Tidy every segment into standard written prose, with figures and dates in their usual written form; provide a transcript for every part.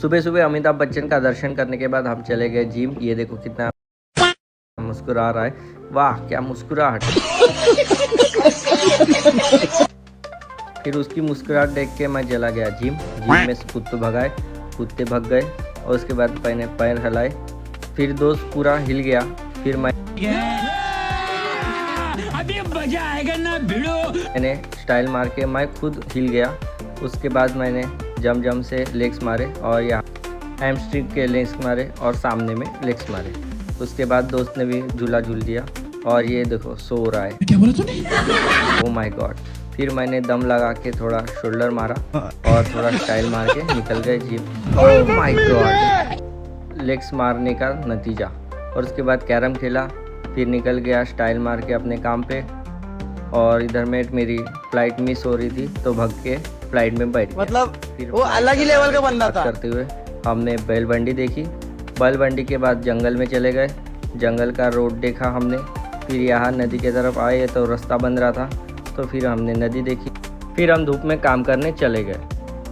सुबह सुबह अमिताभ बच्चन का दर्शन करने के बाद हम चले गए जिम। ये देखो कितना मुस्कुरा रहा है, वाह क्या मुस्कुराहट। फिर उसकी मुस्कुराहट देख के मैं चला गया जिम में से कुत्ते भगाए, कुत्ते भग गए और उसके बाद मैंने पैर हिलाए, फिर दोस्त पूरा हिल गया। फिर अभी मजा आएगा ना भिड़ो। मैंने स्टाइल मार के मैं खुद हिल गया। उसके बाद मैंने जम से लेग्स मारे और यहाँ हैमस्ट्रिंग के लेग्स मारे और सामने में लेग्स मारे। उसके बाद दोस्त ने भी झूला झूल दिया और ये देखो सो रहा है। क्या बोला तूने? Oh my God. फिर मैंने दम लगा के थोड़ा शोल्डर मारा और थोड़ा स्टाइल मार के निकल गए gym. Oh my God, legs मारने का नतीजा। और उसके बाद कैरम खेला, फिर निकल गया स्टाइल मार के अपने काम पे। और इधर में मेरी फ्लाइट मिस हो रही थी तो भग के फ्लाइट में बैठ गया। मतलब फिर वो अलग ही लेवल का बंदा था। करते हुए हमने बैलबंडी देखी। बैलबंडी के बाद जंगल में चले गए, जंगल का रोड देखा हमने। फिर यहाँ नदी की तरफ आए तो रास्ता बन रहा था तो फिर हमने नदी देखी। फिर हम धूप में काम करने चले गए।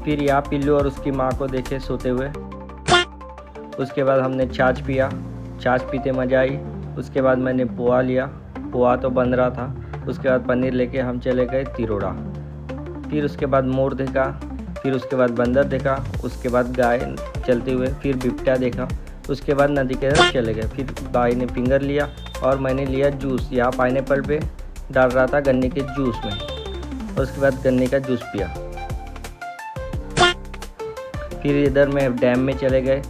फिर यहाँ पिल्लू और उसकी माँ को देखे सोते हुए। उसके बाद हमने छाछ पिया, छाछ पीते मजा आई। उसके बाद मैंने पोहा लिया, पोहा तो बन रहा था। उसके बाद पनीर लेके हम चले गए तिरोड़ा। फिर उसके बाद मोर देखा, फिर उसके बाद बंदर देखा, उसके बाद गाय चलते हुए, फिर बिपटा देखा। उसके बाद नदी के तरफ चले गए। फिर भाई ने फिंगर लिया और मैंने लिया जूस। यहाँ पाइनएप्पल पे डाल रहा था गन्ने के जूस में। और उसके बाद गन्ने का जूस पिया। फिर इधर में डैम में चले गए,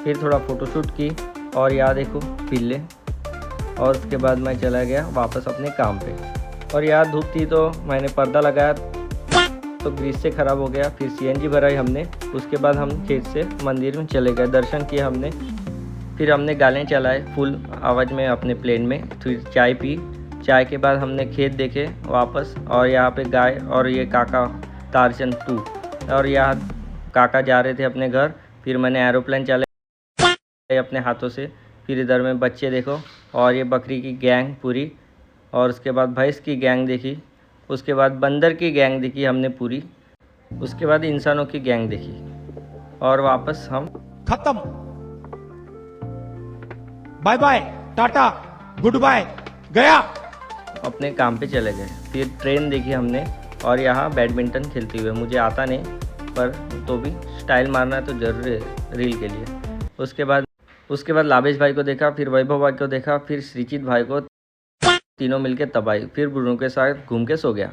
फिर थोड़ा फ़ोटोशूट की और यहाँ देखो पिल्ले। और उसके बाद मैं चला गया वापस अपने काम पे। और यहाँ धूप थी तो मैंने पर्दा लगाया तो ग्रीस से ख़राब हो गया। फिर सीएनजी भराई हमने। उसके बाद हम खेत से मंदिर में चले गए, दर्शन किए हमने। फिर हमने गाने चलाए फुल आवाज़ में अपने प्लेन में। फिर चाय पी, चाय के बाद हमने खेत देखे वापस। और यहाँ पे गाय और ये काका तारचंद 2 और यहाँ काका जा रहे थे अपने घर। फिर मैंने एरोप्लेन चलाए अपने हाथों से। फिर इधर में बच्चे देखो और ये बकरी की गैंग पूरी। और उसके बाद भैंस की गैंग देखी। उसके बाद बंदर की गैंग देखी हमने पूरी। उसके बाद इंसानों की गैंग देखी और वापस हम खत्म। Bye bye, tata, goodbye, गया। अपने काम पे चले गए। फिर ट्रेन देखी हमने और यहाँ बैडमिंटन खेलते हुए। मुझे आता नहीं पर तो भी स्टाइल मारना तो ज़रूरी है रील के लिए। उसके बाद लावेश भाई को देखा, फिर वैभव भाई को देखा, फिर श्रीजीत भाई को। तीनों मिलके तबाही। फिर गुरु के साथ घूम के सो गया।